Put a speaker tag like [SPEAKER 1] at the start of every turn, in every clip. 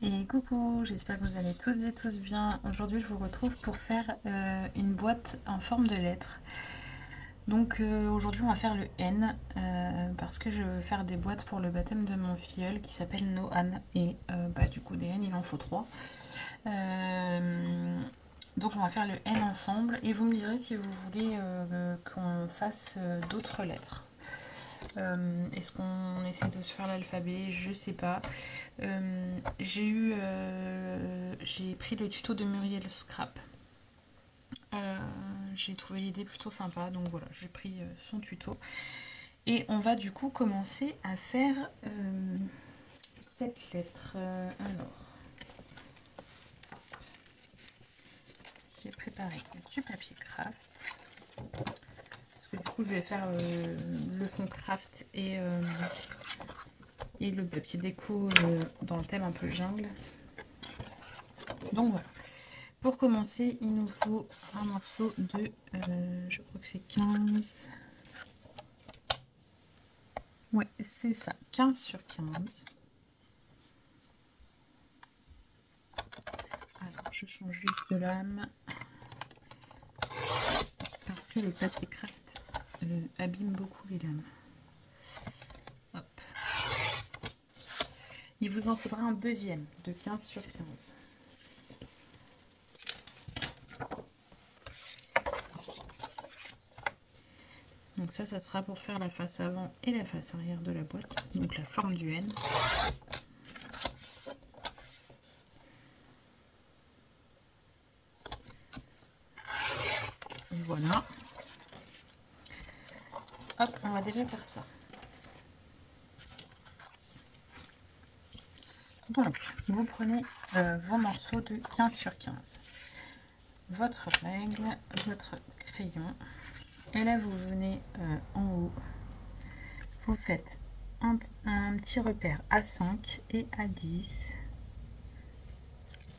[SPEAKER 1] Et coucou, j'espère que vous allez toutes et tous bien. Aujourd'hui, je vous retrouve pour faire une boîte en forme de lettre. Donc aujourd'hui, on va faire le N parce que je veux faire des boîtes pour le baptême de mon filleul qui s'appelle Nohan. Et du coup, des N, il en faut 3. Donc on va faire le N ensemble et vous me direz si vous voulez qu'on fasse d'autres lettres. Est-ce qu'on essaie de se faire l'alphabet? Je sais pas. J'ai pris le tuto de Muriel Scrap. J'ai trouvé l'idée plutôt sympa, donc voilà, j'ai pris son tuto. Et on va du coup commencer à faire cette lettre. Alors, j'ai préparé du papier craft. Parce que du coup, je vais faire le fond craft et le papier déco dans le thème un peu jungle. Donc voilà. Pour commencer, il nous faut un morceau de, je crois que c'est 15. Ouais, c'est ça, 15 sur 15. Alors, je change juste de lame. Parce que le papier craft abîme beaucoup les lames. Hop. Il vous en faudra un deuxième de 15 sur 15. Donc ça sera pour faire la face avant et la face arrière de la boîte. Donc la forme du N. Voilà. Hop, on va déjà faire ça. Donc, vous prenez vos morceaux de 15 sur 15. Votre règle, votre crayon. Et là, vous venez en haut. Vous faites un petit repère à 5 et à 10.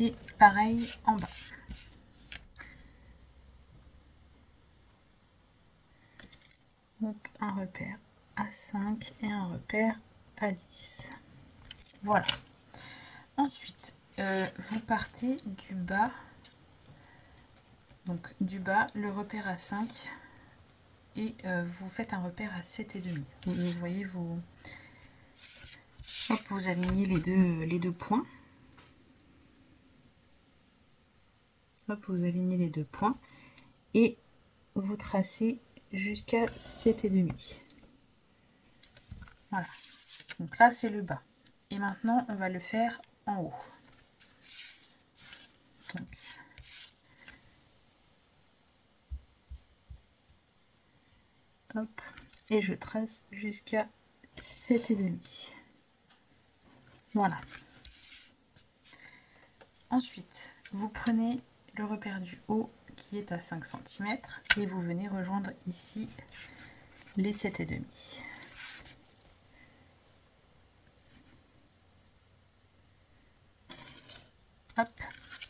[SPEAKER 1] Et pareil en bas. Donc, un repère à 5 et un repère à 10. Voilà. Ensuite, vous partez du bas. Donc, du bas, le repère à 5. Et vous faites un repère à 7,5. Vous voyez, vous alignez les deux points. Hop, vous alignez les deux points. Et vous tracez jusqu'à 7,5. Voilà. Donc là, c'est le bas. Et maintenant, on va le faire en haut. Donc, hop, et je trace jusqu'à 7,5. Voilà. Ensuite, vous prenez le repère du haut qui est à 5 cm et vous venez rejoindre ici les 7,5. Hop.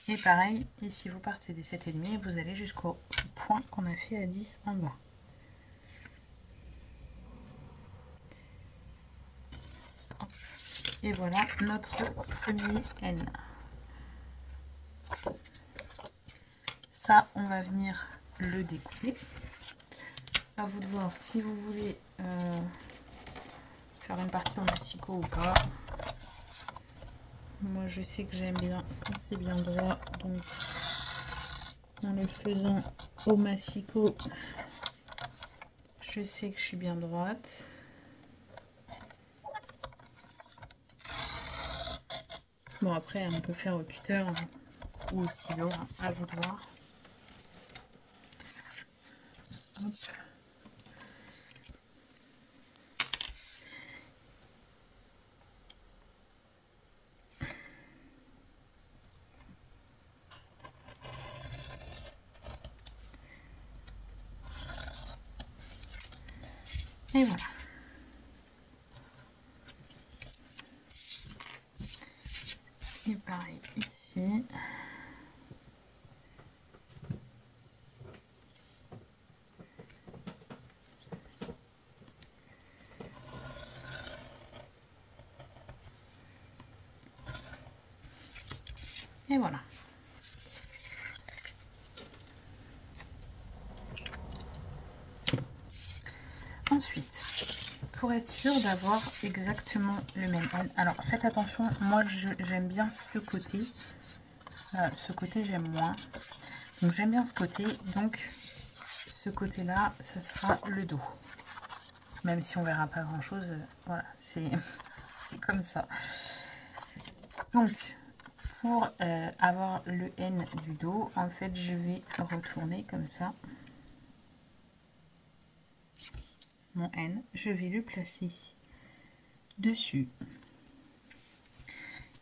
[SPEAKER 1] Et pareil, ici vous partez des 7,5 et vous allez jusqu'au point qu'on a fait à 10 en bas. Et voilà notre premier N. Ça, on va venir le découper. À vous de voir si vous voulez faire une partie en massicot ou pas. Moi, je sais que j'aime bien quand c'est bien droit, donc en le faisant au massicot, je sais que je suis bien droite. Bon, après, on peut faire au cutter ou au stylo, à vous de voir. Hop. Et voilà. Et pareil ici. Et voilà. Ensuite, pour être sûr d'avoir exactement le même N, alors faites attention, moi j'aime bien ce côté j'aime moins, donc j'aime bien ce côté, donc ce côté là ça sera le dos, même si on verra pas grand chose, voilà, c'est comme ça. Donc pour avoir le N du dos, en fait je vais retourner comme ça mon N, je vais le placer dessus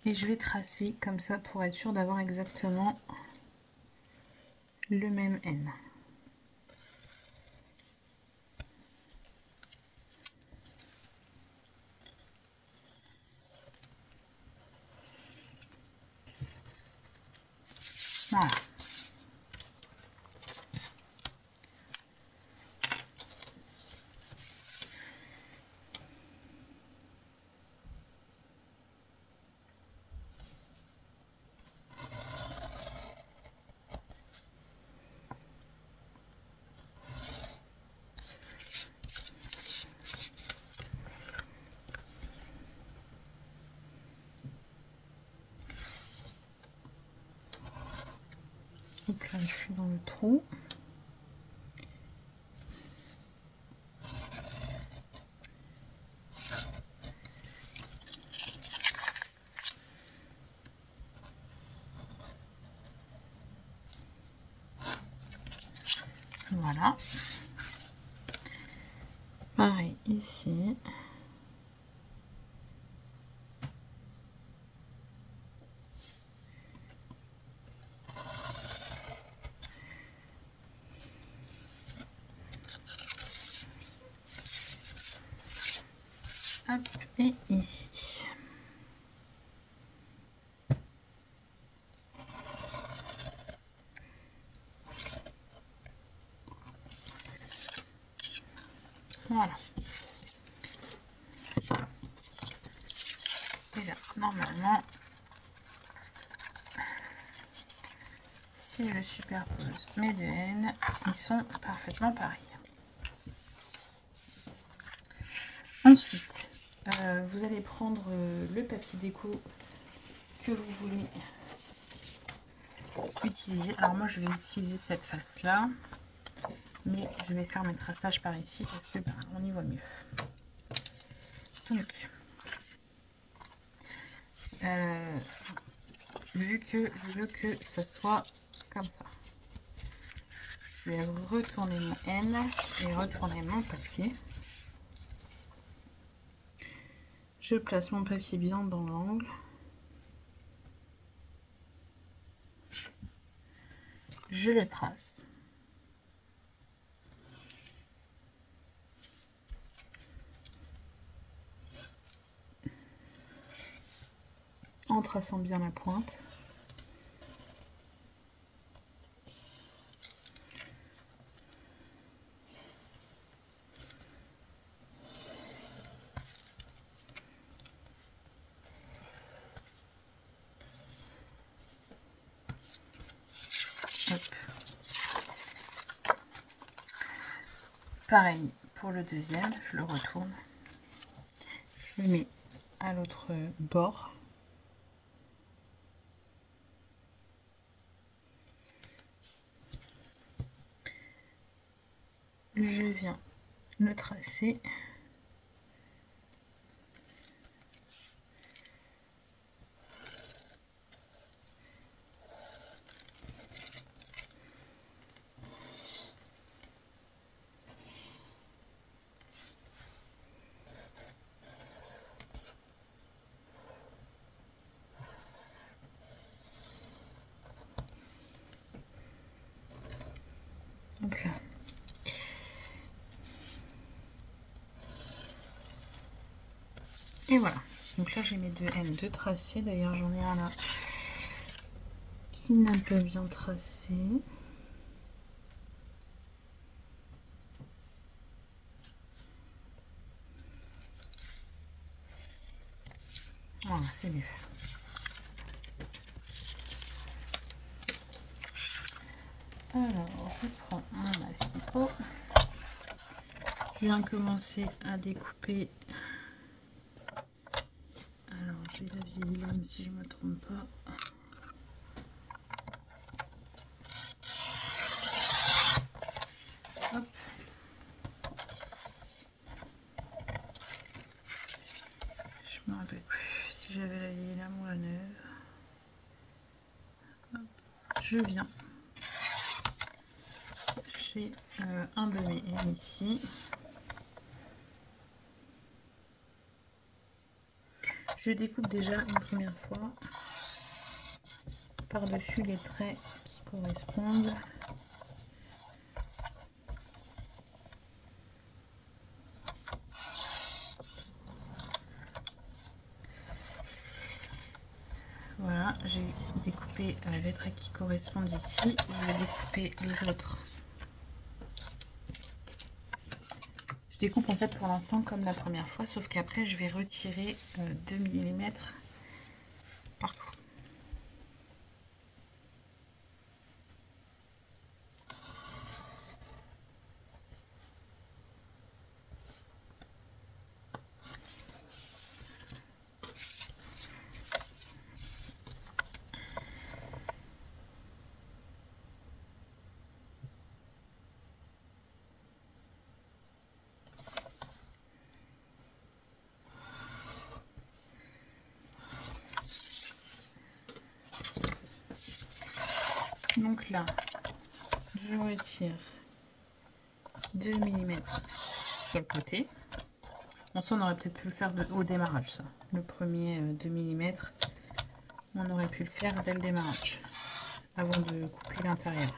[SPEAKER 1] et je vais tracer comme ça pour être sûr d'avoir exactement le même N. Voilà. Donc là, je suis dans le trou. Voilà. Pareil ici. Hop, et ici. Voilà. Et là, normalement, si je superpose mes deux N, ils sont parfaitement pareils. Ensuite, vous allez prendre le papier déco que vous voulez utiliser. Alors moi, je vais utiliser cette face-là, mais je vais faire mes traçages par ici parce que on y voit mieux. Donc, vu que je veux que ça soit comme ça, je vais retourner mon N et retourner mon papier. Je place mon papier bien dans l'angle. Je le trace. En traçant bien la pointe. Hop. Pareil pour le deuxième, je le retourne. Je le mets à l'autre bord. Je viens le tracer. Donc là. Et voilà. Donc là j'ai mes deux N de tracés. D'ailleurs j'en ai un là qui n'a pas bien tracé. Voilà, c'est mieux. Alors, je prends mon asticot. Je viens commencer à découper. Alors, j'ai la vieille lame si je ne me trompe pas. Hop. Je me rappelle plus si j'avais la vieille lame ou la neuve. Hop. Je viens. J'ai un de mes M ici. Je découpe déjà une première fois par-dessus les traits qui correspondent. Voilà, j'ai découpé les traits qui correspondent ici. Je vais découper les autres. Je découpe en fait pour l'instant comme la première fois, sauf qu'après je vais retirer 2 mm partout. Donc là, je retire 2 mm sur le côté. Bon, ça on aurait peut-être pu le faire au démarrage, ça. Le premier 2 mm, on aurait pu le faire dès le démarrage, avant de couper l'intérieur.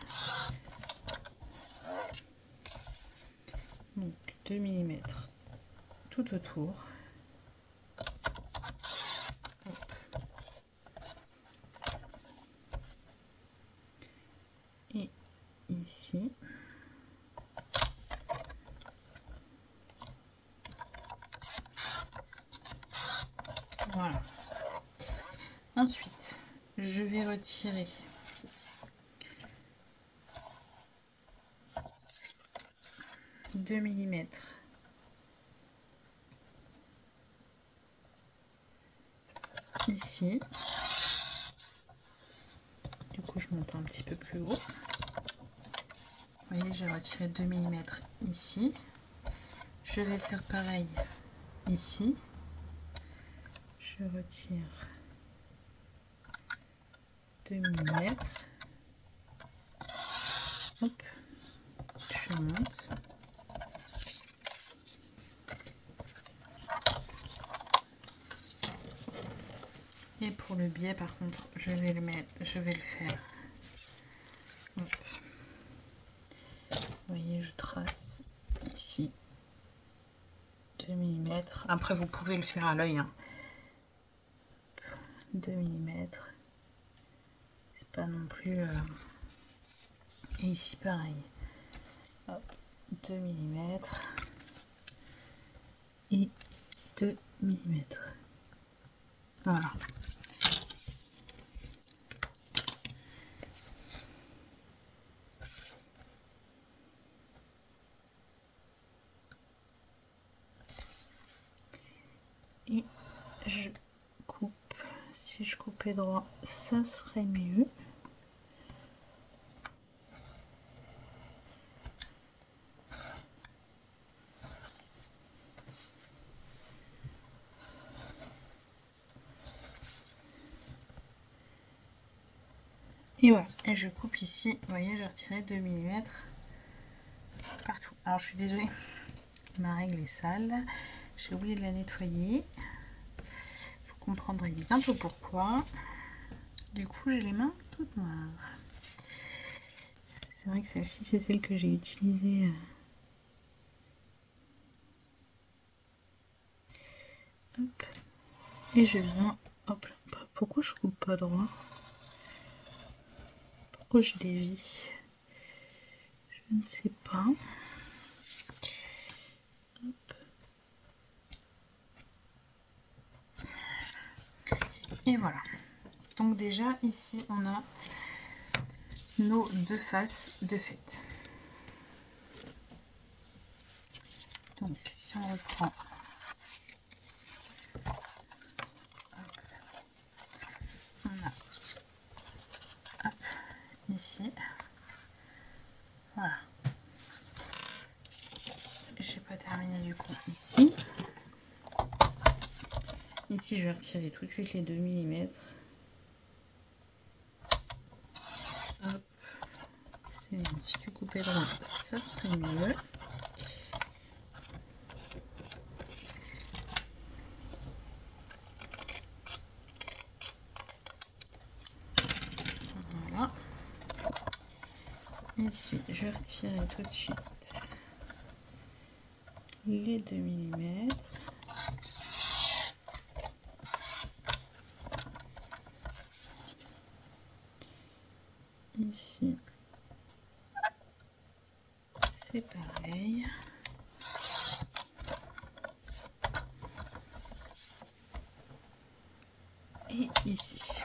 [SPEAKER 1] Donc 2 mm tout autour. Et ici. Voilà. Ensuite, je vais retirer mm ici. Du coup, je monte un petit peu plus haut. Vous voyez, j'ai retiré 2 mm ici. Je vais faire pareil ici. Je retire 2 mm. Hop, je monte. Et pour le biais, par contre, je vais le faire. Hop. Vous voyez, je trace ici 2 mm. Après, vous pouvez le faire à l'œil. Hein. 2 mm. C'est pas non plus. Et ici, pareil. Hop, 2 mm. Et 2 mm. Voilà. Et je coupe. Si je coupais droit, ça serait mieux. Et voilà, et je coupe ici, vous voyez, j'ai retiré 2 mm partout. Alors je suis désolée, ma règle est sale, j'ai oublié de la nettoyer. Vous comprendrez bientôt pourquoi. Du coup, j'ai les mains toutes noires. C'est vrai que celle-ci, c'est celle que j'ai utilisée. Hop. Et je viens, hop, pourquoi je coupe pas droit? Pourquoi je dévie? Je ne sais pas. Hop. Et voilà. Donc déjà ici on a nos deux faces de fête. Donc si on reprend, hop, on a hop, ici, voilà. J'ai pas terminé du coup ici. Ici je vais retirer tout de suite les 2 mm. Hop. C'est bien. Si tu coupais droit, ça serait mieux. Voilà. Ici, je vais retirer tout de suite les 2 mm. Ici, c'est pareil. Et ici.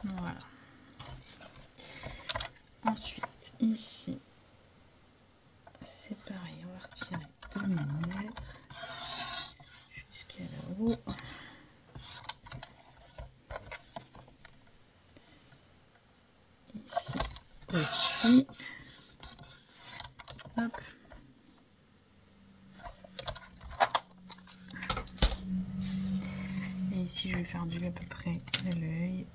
[SPEAKER 1] Voilà. Ensuite, ici, c'est pareil. On va retirer 2 mm jusqu'à là-haut. Ici aussi. Hop. Et ici, je vais faire du à peu près à l'œil.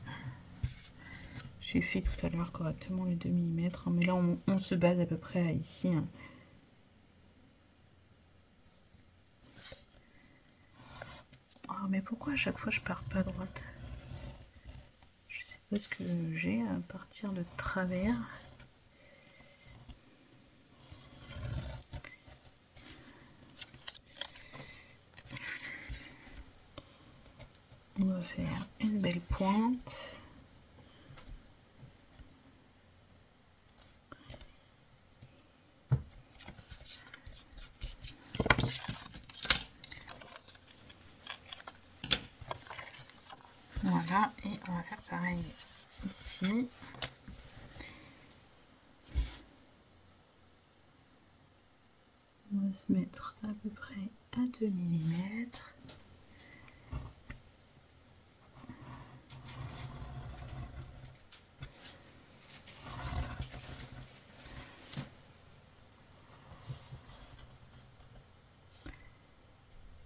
[SPEAKER 1] J'ai fait tout à l'heure correctement les 2 mm, mais là on se base à peu près à ici. Oh, mais pourquoi à chaque fois je pars pas à droite? Je sais pas ce que j'ai à partir de travers. On va faire une belle pointe. Voilà, et on va faire pareil ici. On va se mettre à peu près à 2 mm.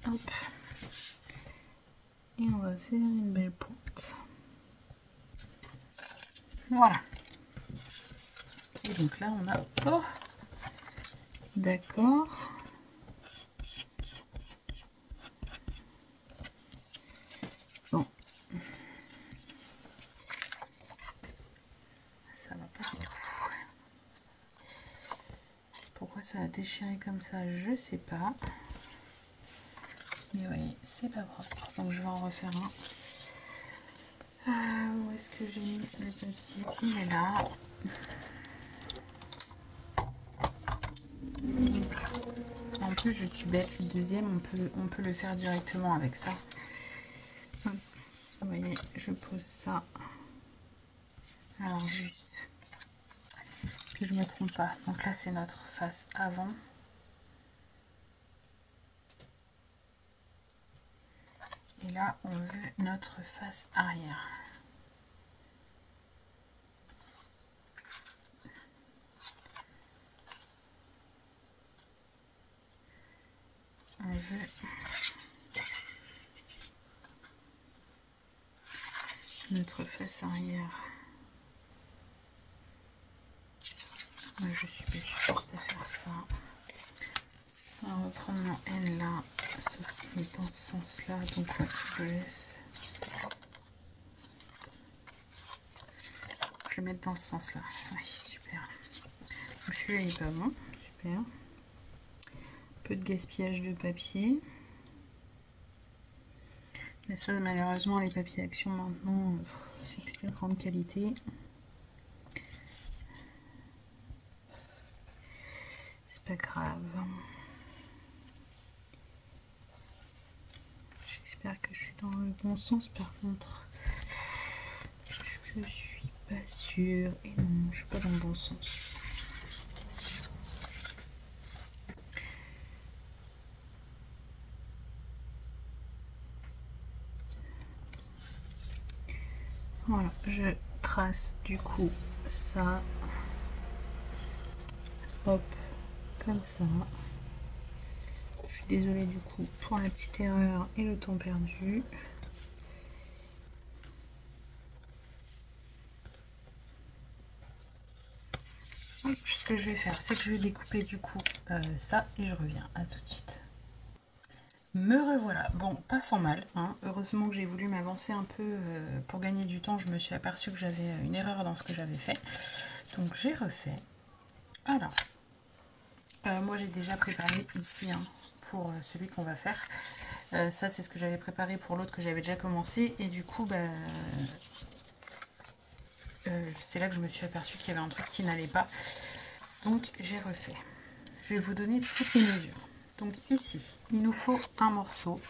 [SPEAKER 1] Hop. Et on va faire une belle pointe. Voilà. Et donc là on a... Oh, d'accord. Bon. Ça va pas du tout. Pourquoi ça a déchiré comme ça, je sais pas. Mais oui, c'est pas propre. Donc je vais en refaire un. Où est-ce que j'ai mis le papier? Il est là. En plus, je suis bête. Le deuxième, on peut le faire directement avec ça. Hop. Vous voyez, je pose ça. Alors juste que je me trompe pas. Donc là, c'est notre face avant. Et là, on veut notre face arrière. On veut notre face arrière. Moi, je suis bête juste à faire ça. On va reprendre mon N là, sauf qu'il est dans ce sens-là, donc ouais, je le laisse. Je vais le mettre dans ce sens-là. Oui, super. Donc celui-là, il est pas bon. Super. Peu de gaspillage de papier. Mais ça, malheureusement, les papiers Action maintenant, c'est plus de grande qualité. C'est pas grave. J'espère que je suis dans le bon sens. Par contre, je suis Je suis pas sûre. Et non, je suis pas dans le bon sens. Voilà, je trace du coup ça. Hop, comme ça. Je suis désolée du coup pour la petite erreur et le temps perdu. Hop, ce que je vais faire, c'est que je vais découper du coup ça et je reviens. À tout de suite. Me revoilà. Bon, pas sans mal, hein. Heureusement que j'ai voulu m'avancer un peu pour gagner du temps. Je me suis aperçue que j'avais une erreur dans ce que j'avais fait. Donc j'ai refait. Alors, moi j'ai déjà préparé ici hein, pour celui qu'on va faire. Ça c'est ce que j'avais préparé pour l'autre que j'avais déjà commencé. Et du coup, c'est là que je me suis aperçue qu'il y avait un truc qui n'allait pas. Donc j'ai refait. Je vais vous donner toutes les mesures. Donc ici, il nous faut un morceau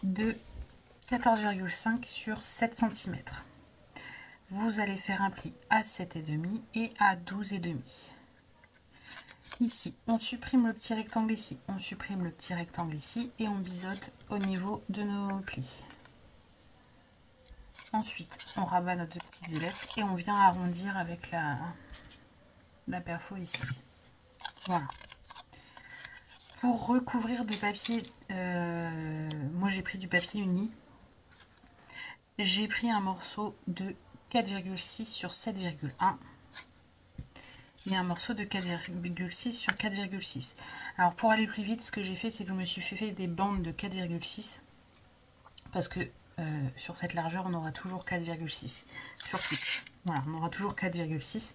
[SPEAKER 1] de 14,5 sur 7 cm. Vous allez faire un pli à 7,5 et à 12,5. Ici, on supprime le petit rectangle ici, on supprime le petit rectangle ici et on biseaute au niveau de nos plis. Ensuite, on rabat notre petite ailettes et on vient arrondir avec la perfo ici. Voilà. Pour recouvrir de papier, moi j'ai pris du papier uni. J'ai pris un morceau de 4,6 sur 7,1 et un morceau de 4,6 sur 4,6. Alors pour aller plus vite, ce que j'ai fait, c'est que je me suis fait des bandes de 4,6 parce que sur cette largeur, on aura toujours 4,6 sur toutes. Voilà, on aura toujours 4,6.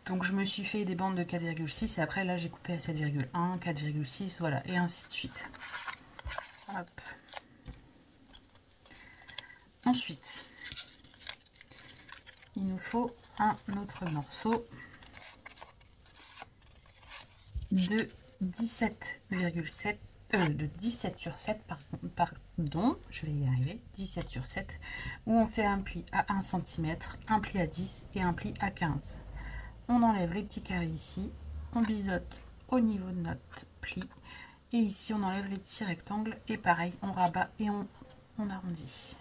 [SPEAKER 1] Donc je me suis fait des bandes de 4,6 et après là j'ai coupé à 7,1, 4,6, voilà, et ainsi de suite. Hop. Ensuite, il nous faut un autre morceau de 17,7 de 17 sur 7 pardon, je vais y arriver, 17 sur 7 où on fait un pli à 1 cm, un pli à 10 et un pli à 15. On enlève les petits carrés ici, on biseaute au niveau de notre pli et ici on enlève les petits rectangles et pareil on rabat et on arrondit.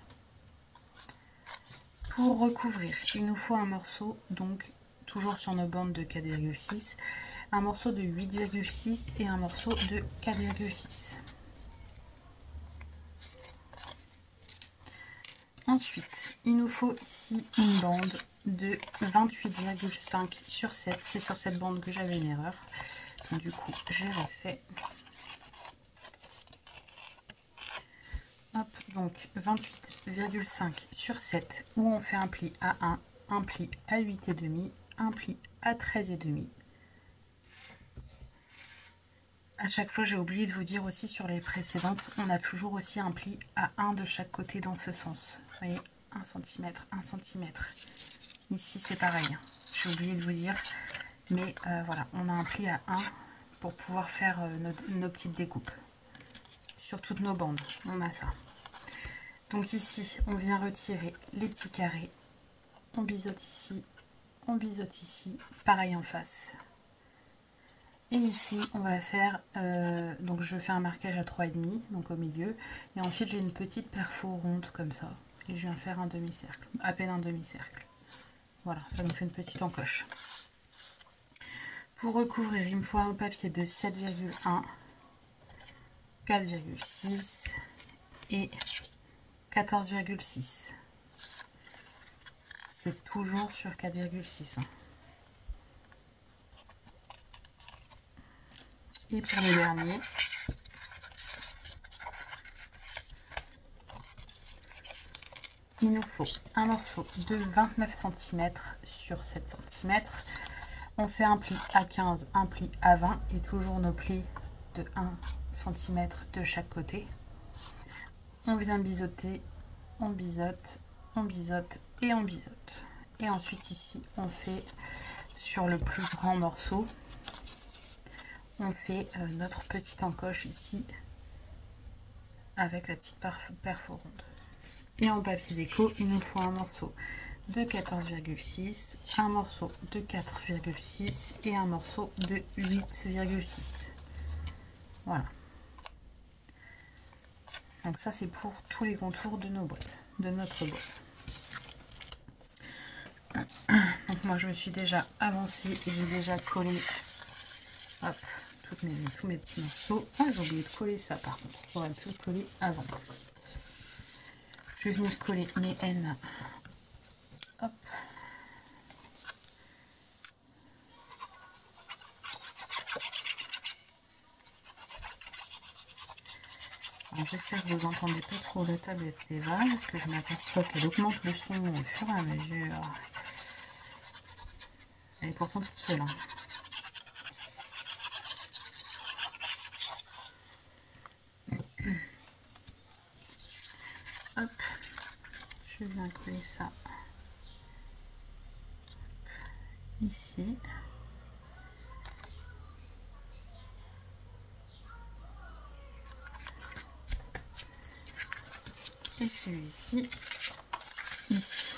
[SPEAKER 1] Pour recouvrir, il nous faut un morceau, donc toujours sur nos bandes de 4,6, un morceau de 8,6 et un morceau de 4,6. Ensuite, il nous faut ici une bande de 28,5 sur 7. C'est sur cette bande que j'avais une erreur. Donc, du coup, j'ai refait. Hop, donc 28,5 sur 7 où on fait un pli à 1, un pli à 8,5, un pli à 13,5. À chaque fois, j'ai oublié de vous dire aussi sur les précédentes, on a toujours aussi un pli à 1 de chaque côté dans ce sens. Vous voyez, 1 cm, 1 cm. Ici, c'est pareil. J'ai oublié de vous dire, mais voilà, on a un pli à 1 pour pouvoir faire nos petites découpes. Sur toutes nos bandes, on a ça. Donc ici, on vient retirer les petits carrés. On biseaute ici, pareil en face. Et ici, on va faire, donc je fais un marquage à 3,5, donc au milieu. Et ensuite, j'ai une petite perfo ronde comme ça. Et je viens faire un demi-cercle, à peine un demi-cercle. Voilà, ça nous fait une petite encoche. Pour recouvrir, il me faut un papier de 7,1, 4,6 et 14,6. C'est toujours sur 4,6. Et pour le dernier, il nous faut un morceau de 29 cm sur 7 cm. On fait un pli à 15, un pli à 20 et toujours nos plis de 1 cm de chaque côté. On vient biseauter, on biseaute, on biseaute et on biseaute. Et ensuite ici, on fait sur le plus grand morceau, on fait notre petite encoche ici avec la petite perfo ronde. Et en papier déco, il nous faut un morceau de 14,6, un morceau de 4,6 et un morceau de 8,6. Voilà. Donc ça c'est pour tous les contours de nos boîtes, de notre boîte. Donc moi je me suis déjà avancée et j'ai déjà collé, hop, tous mes petits morceaux. Ah, j'ai oublié de coller ça par contre, j'aurais pu le coller avant. Je vais venir coller mes N. Hop. J'espère que vous n'entendez pas trop la tablette Eva, parce que je m'aperçois qu'elle augmente le son au fur et à mesure. Elle est pourtant toute seule. Hein. Hop, je viens coller ça ici. Et celui-ci ici.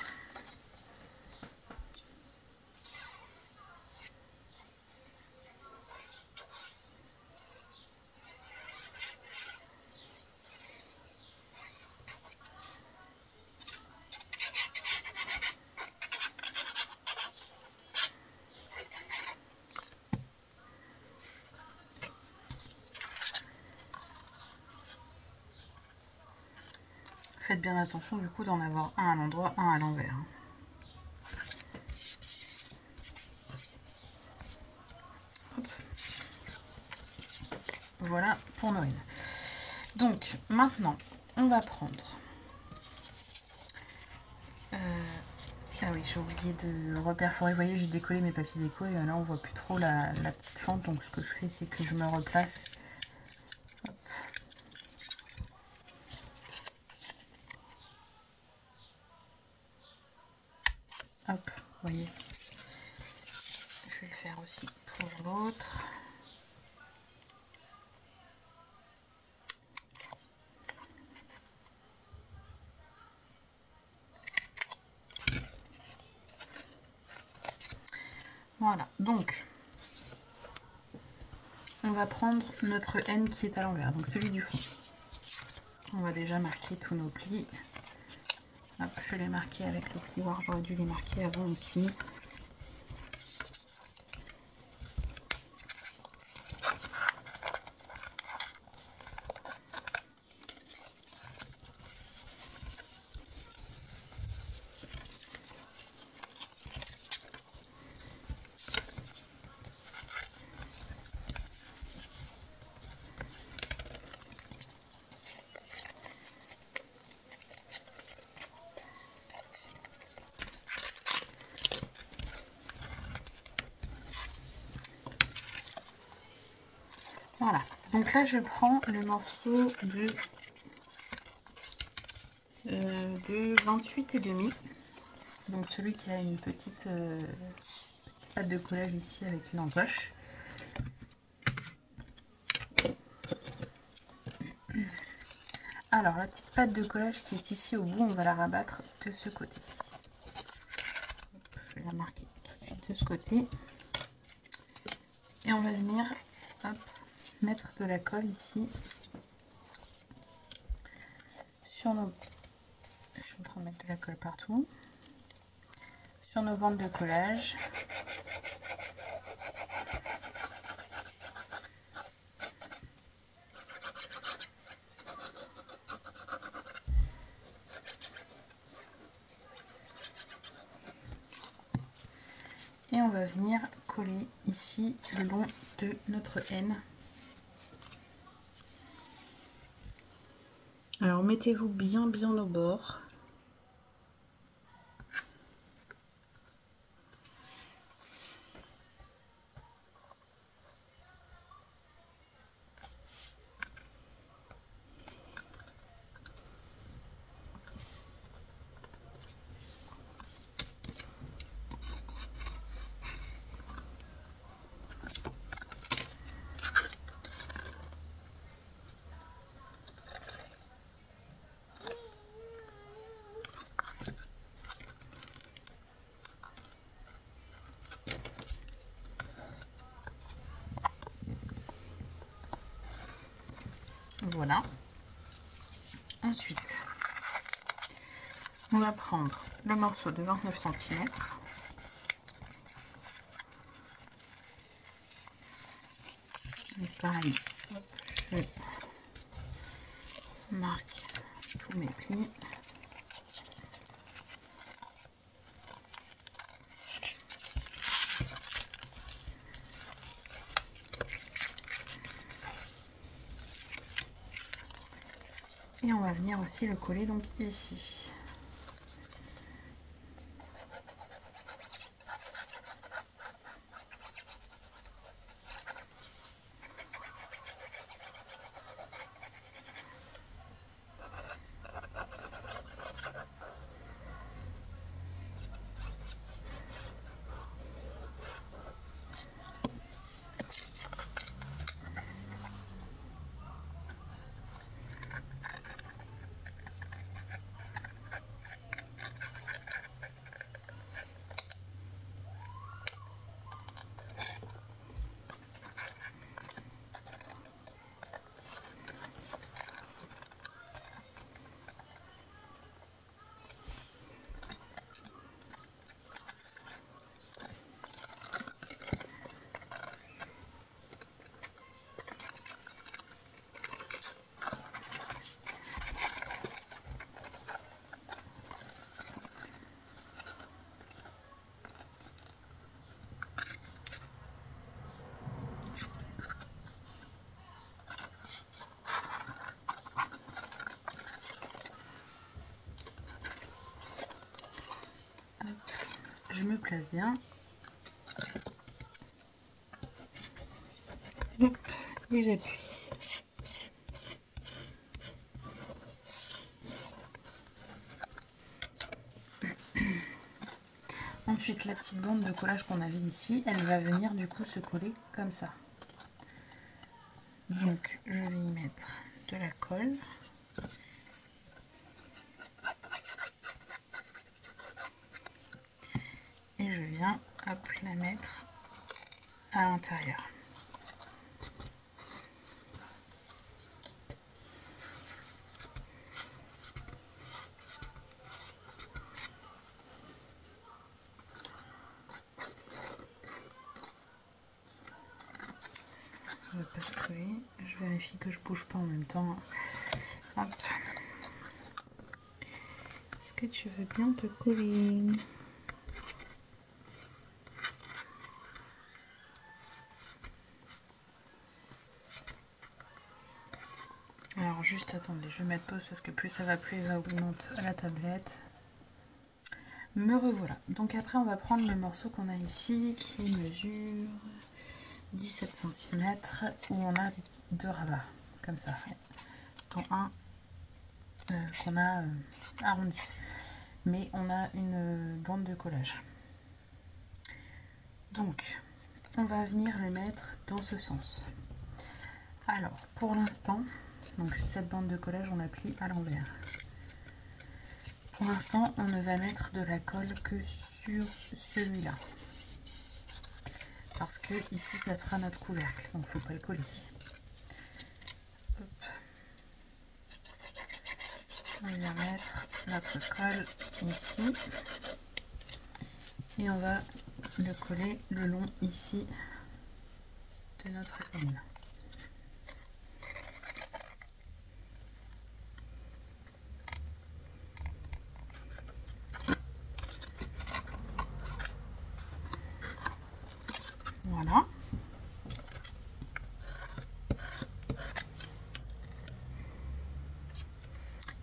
[SPEAKER 1] Faites bien attention du coup d'en avoir un à l'endroit, un à l'envers. Voilà pour Noël. Donc maintenant on va prendre... Ah oui, j'ai oublié de reperforer. Vous voyez, j'ai décollé mes papiers déco et là on voit plus trop la petite fente. Donc ce que je fais, c'est que je me replace. Hop. Hop, vous voyez. Je vais le faire aussi pour l'autre. Voilà, donc on va prendre notre N qui est à l'envers, donc celui du fond. On va déjà marquer tous nos plis. Hop, je l'ai marqué avec le plioir, j'aurais dû les marquer avant aussi. Voilà, donc là je prends le morceau de 28,5, donc celui qui a une petite patte de collage ici avec une encoche. Alors la petite patte de collage qui est ici au bout, on va la rabattre de ce côté. Je vais la marquer tout de suite de ce côté. Et on va venir hop, mettre de la colle ici sur nos... Je suis en train de mettre de la colle partout. Sur nos bandes de collage. Et on va venir coller ici le long de notre N. Alors mettez-vous bien au bord. Voilà. Ensuite, on va prendre le morceau de 29 cm. Et pareil, hop, je marque tous mes plis. Et on va venir aussi le coller donc ici. Je me place bien. Hop, et j'appuie. Ensuite, la petite bande de collage qu'on avait ici, elle va venir du coup se coller comme ça. Donc, je vais y mettre de la colle. Et je viens hop, la mettre à l'intérieur. Je ne veux pas se coller. Je vérifie que je bouge pas en même temps. Hop. Est-ce que tu veux bien te coller ? Alors juste attendez, je vais mettre pause parce que plus ça va, plus ça augmente à la tablette. Me revoilà. Donc après on va prendre le morceau qu'on a ici qui mesure 17 cm où on a deux rabats comme ça, dont un qu'on a arrondi. Mais on a une bande de collage. Donc on va venir le mettre dans ce sens. Alors pour l'instant, donc cette bande de collage on la plie à l'envers. Pour l'instant on ne va mettre de la colle que sur celui-là. Parce que ici ça sera notre couvercle, donc il ne faut pas le coller. Hop. On va mettre notre colle ici. Et on va le coller le long ici de notre ligne. Voilà.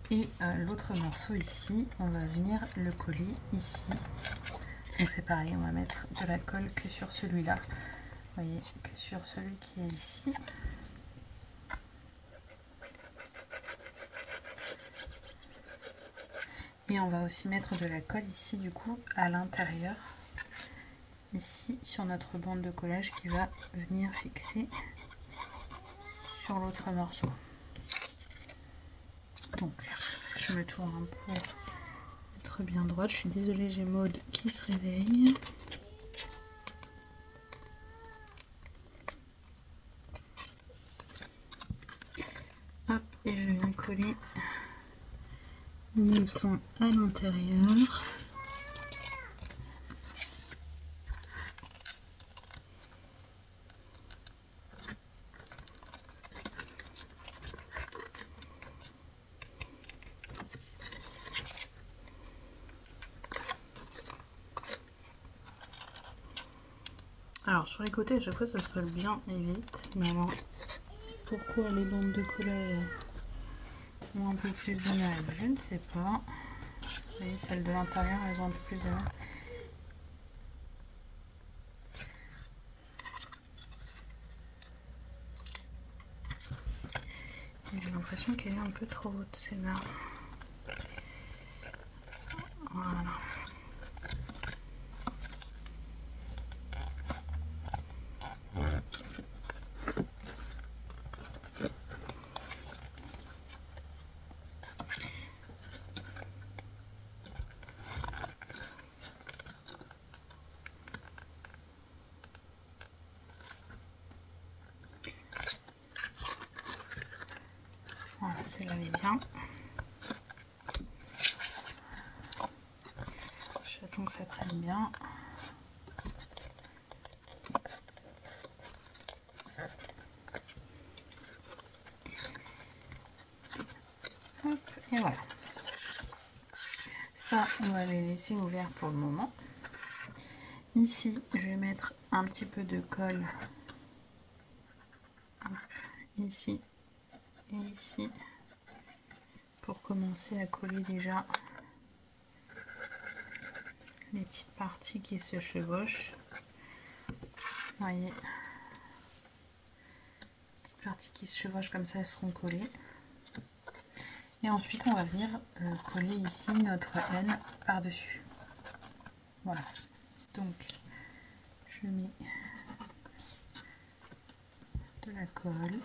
[SPEAKER 1] Et l'autre morceau ici, on va venir le coller ici. Donc c'est pareil, on va mettre de la colle que sur celui-là. Vous voyez, que sur celui qui est ici. Et on va aussi mettre de la colle ici du coup à l'intérieur. Ici sur notre bande de collage qui va venir fixer sur l'autre morceau. Donc je me tourne pour être bien droite. Je suis désolée, j'ai Maud qui se réveille. Hop. coller le mouton à l'intérieur. Alors sur les côtés à chaque fois ça se colle bien et vite, mais alors pourquoi les bandes de collage ont un peu plus de mal, je ne sais pas. Vous voyez, celles de l'intérieur elles ont un peu plus de mal. J'ai l'impression qu'elle est un peu trop haute celle-là. Voilà. Voilà, celle-là elle est bien. J'attends que ça prenne bien. Hop, et voilà. Ça, on va les laisser ouverts pour le moment. Ici, je vais mettre un petit peu de colle. Hop, ici et ici. Pour commencer à coller déjà les petites parties qui se chevauchent. Vous voyez, petites parties qui se chevauchent comme ça, elles seront collées. Et ensuite, on va venir coller ici notre N par-dessus. Voilà. Donc, je mets de la colle.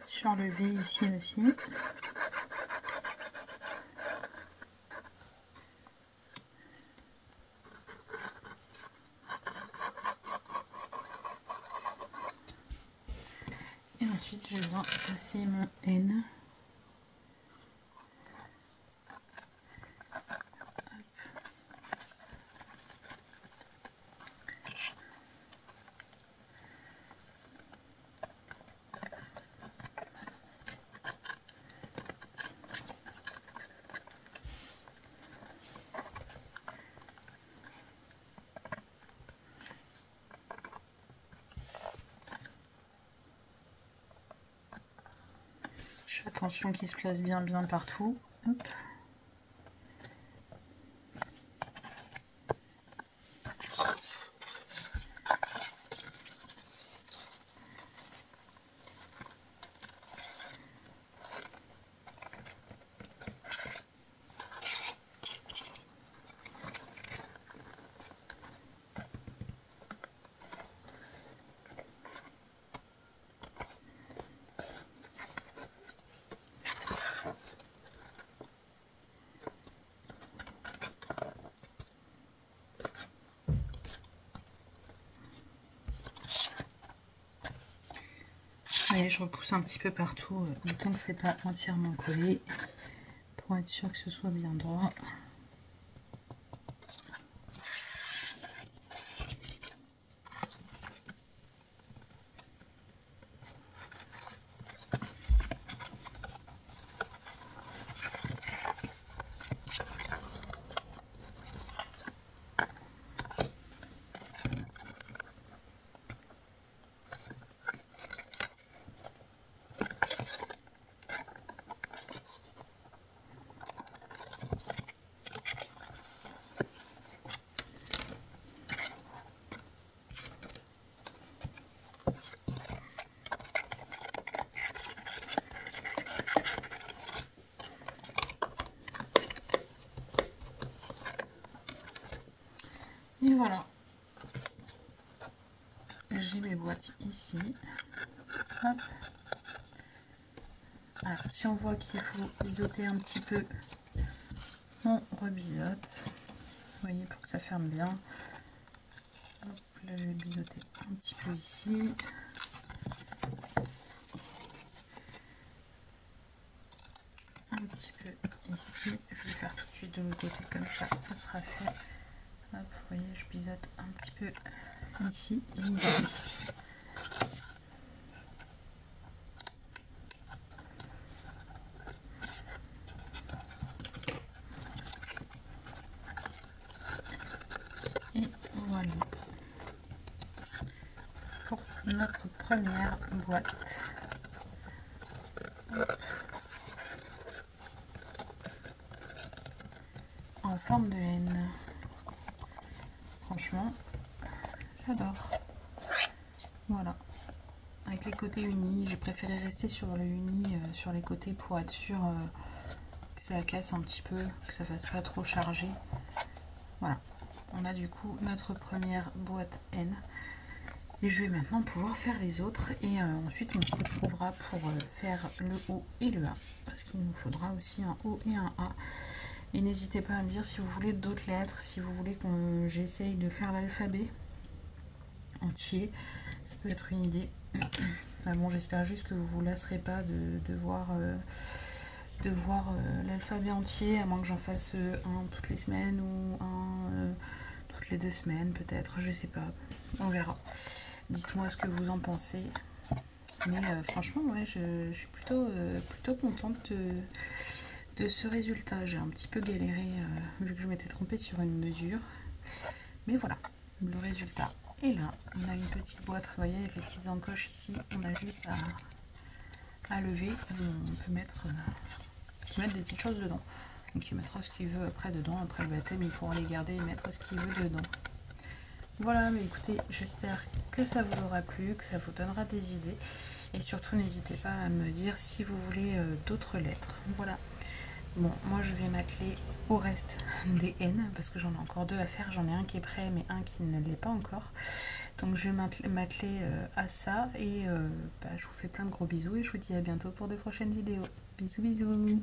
[SPEAKER 1] Sur le V ici aussi. Et ensuite je viens passer mon N. Je fais attention qu'il se place bien partout. Hop. Et je repousse un petit peu partout, le temps que c'est pas entièrement collé, pour être sûr que ce soit bien droit. Et voilà. J'ai mes boîtes ici. Hop. Alors, si on voit qu'il faut biseauter un petit peu, on rebiseaute. Vous voyez, pour que ça ferme bien. Hop, là, je vais biseauter un petit peu ici. Un petit peu ici. Je vais faire tout de suite de l'autre côté, comme ça sera fait. Hop, vous voyez, je biseaute un petit peu ici et ici. Et voilà pour notre première boîte. En forme de N. Franchement, j'adore. Voilà. Avec les côtés unis, j'ai préféré rester sur le uni, sur les côtés pour être sûr que ça casse un petit peu, que ça fasse pas trop chargé. Voilà. On a du coup notre première boîte N. Et je vais maintenant pouvoir faire les autres. Et ensuite, on se retrouvera pour faire le O et le A. Parce qu'il nous faudra aussi un O et un A. Et n'hésitez pas à me dire si vous voulez d'autres lettres, si vous voulez que j'essaye de faire l'alphabet entier. Ça peut être une idée. Bon, j'espère juste que vous ne vous lasserez pas de voir l'alphabet entier, à moins que j'en fasse un toutes les semaines ou un toutes les 2 semaines peut-être, je sais pas, on verra. Dites-moi ce que vous en pensez. Mais franchement, ouais, je suis plutôt contente de ce résultat. J'ai un petit peu galéré vu que je m'étais trompée sur une mesure. Mais voilà, le résultat est là. On a une petite boîte, vous voyez, avec les petites encoches ici. On a juste à lever. On peut mettre des petites choses dedans. Donc il mettra ce qu'il veut après dedans. Après le baptême, il pourra les garder et mettre ce qu'il veut dedans. Voilà, mais écoutez, j'espère que ça vous aura plu, que ça vous donnera des idées. Et surtout, n'hésitez pas à me dire si vous voulez d'autres lettres. Voilà. Bon, moi je vais m'atteler au reste des N, parce que j'en ai encore 2 à faire. J'en ai un qui est prêt, mais un qui ne l'est pas encore. Donc je vais m'atteler à ça. Et je vous fais plein de gros bisous et je vous dis à bientôt pour de prochaines vidéos. Bisous, bisous.